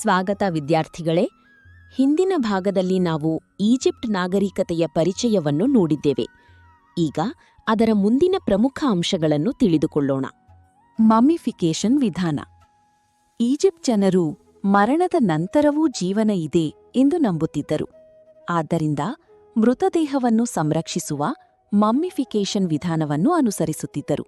ಸ್ವಾಗತ ವಿದ್ಯಾರ್ಥಿಗಳೇ. ಹಿಂದಿನ ಭಾಗದಲ್ಲಿ ನಾವು ಈಜಿಪ್ಟ್ ನಾಗರಿಕತೆಯ ಪರಿಚಯವನ್ನು ನೋಡಿದ್ದೇವೆ. ಈಗ ಅದರ ಮುಂದಿನ ಪ್ರಮುಖ ಅಂಶಗಳನ್ನು ತಿಳಿದುಕೊಳ್ಳೋಣ. ಮಮ್ಮಿಫಿಕೇಶನ್ ವಿಧಾನ. ಈಜಿಪ್ಟ್ ಜನರು ಮರಣದ ನಂತರವೂ ಜೀವನ ಇದೆ ಎಂದು ನಂಬುತ್ತಿದ್ದರು. ಆದ್ದರಿಂದ ಮೃತದೇಹವನ್ನು ಸಂರಕ್ಷಿಸುವ ಮಮ್ಮಿಫಿಕೇಶನ್ ವಿಧಾನವನ್ನು ಅನುಸರಿಸುತ್ತಿದ್ದರು.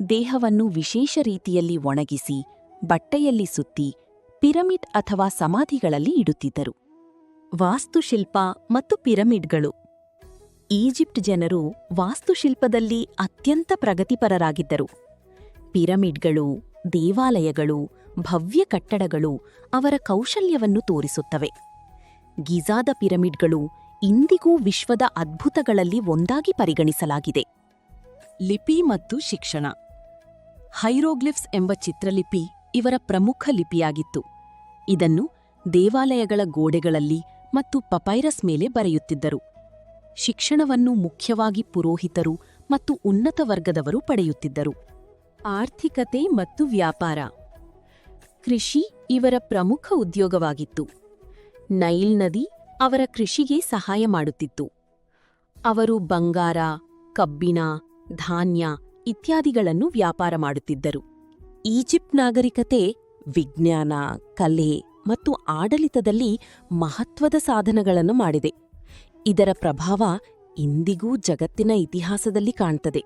ದೇಹವನ್ನು ವಿಶೇಷ ರೀತಿಯಲ್ಲಿ ಒಣಗಿಸಿ ಬಟ್ಟೆಯಲ್ಲಿ ಸುತ್ತಿ ಪಿರಮಿಡ್ ಅಥವಾ ಸಮಾಧಿಗಳಲ್ಲಿ ಇಡುತ್ತಿದ್ದರು. ವಾಸ್ತುಶಿಲ್ಪ ಮತ್ತು ಪಿರಮಿಡ್ಗಳು. ಈಜಿಪ್ಟ್ ಜನರು ವಾಸ್ತುಶಿಲ್ಪದಲ್ಲಿ ಅತ್ಯಂತ ಪ್ರಗತಿಪರರಾಗಿದ್ದರು. ಪಿರಮಿಡ್ಗಳು, ದೇವಾಲಯಗಳು, ಭವ್ಯ ಕಟ್ಟಡಗಳು ಅವರ ಕೌಶಲ್ಯವನ್ನು ತೋರಿಸುತ್ತವೆ. ಗಿಜಾದ ಪಿರಮಿಡ್ಗಳು ಇಂದಿಗೂ ವಿಶ್ವದ ಅದ್ಭುತಗಳಲ್ಲಿ ಒಂದಾಗಿ ಪರಿಗಣಿಸಲಾಗಿದೆ. ಲಿಪಿ ಮತ್ತು ಶಿಕ್ಷಣ. ಹೈರೋಗ್ಲಿಫ್ಸ್ ಎಂಬ ಚಿತ್ರಲಿಪಿ ಇವರ ಪ್ರಮುಖ ಲಿಪಿಯಾಗಿತ್ತು. ಇದನ್ನು ದೇವಾಲಯಗಳ ಗೋಡೆಗಳಲ್ಲಿ ಮತ್ತು ಪಪೈರಸ್ ಮೇಲೆ ಬರೆಯುತ್ತಿದ್ದರು. ಶಿಕ್ಷಣವನ್ನು ಮುಖ್ಯವಾಗಿ ಪುರೋಹಿತರು ಮತ್ತು ಉನ್ನತ ವರ್ಗದವರು ಪಡೆಯುತ್ತಿದ್ದರು. ಆರ್ಥಿಕತೆ ಮತ್ತು ವ್ಯಾಪಾರ. ಕೃಷಿ ಇವರ ಪ್ರಮುಖ ಉದ್ಯೋಗವಾಗಿತ್ತು. ನೈಲ್ ನದಿ ಅವರ ಕೃಷಿಗೆ ಸಹಾಯ ಮಾಡುತ್ತಿತ್ತು. ಅವರು ಬಂಗಾರ, ಕಬ್ಬಿಣ, ಧಾನ್ಯ ಇತ್ಯಾದಿಗಳನ್ನು ವ್ಯಾಪಾರ ಮಾಡುತ್ತಿದ್ದರು. ಈಜಿಪ್ಟ್ ನಾಗರಿಕತೆ ವಿಜ್ಞಾನ, ಕಲೆ ಮತ್ತು ಆಡಳಿತದಲ್ಲಿ ಮಹತ್ವದ ಸಾಧನೆಗಳನ್ನು ಮಾಡಿದೆ. ಇದರ ಪ್ರಭಾವ ಇಂದಿಗೂ ಜಗತ್ತಿನ ಇತಿಹಾಸದಲ್ಲಿ ಕಾಣ್ತದೆ.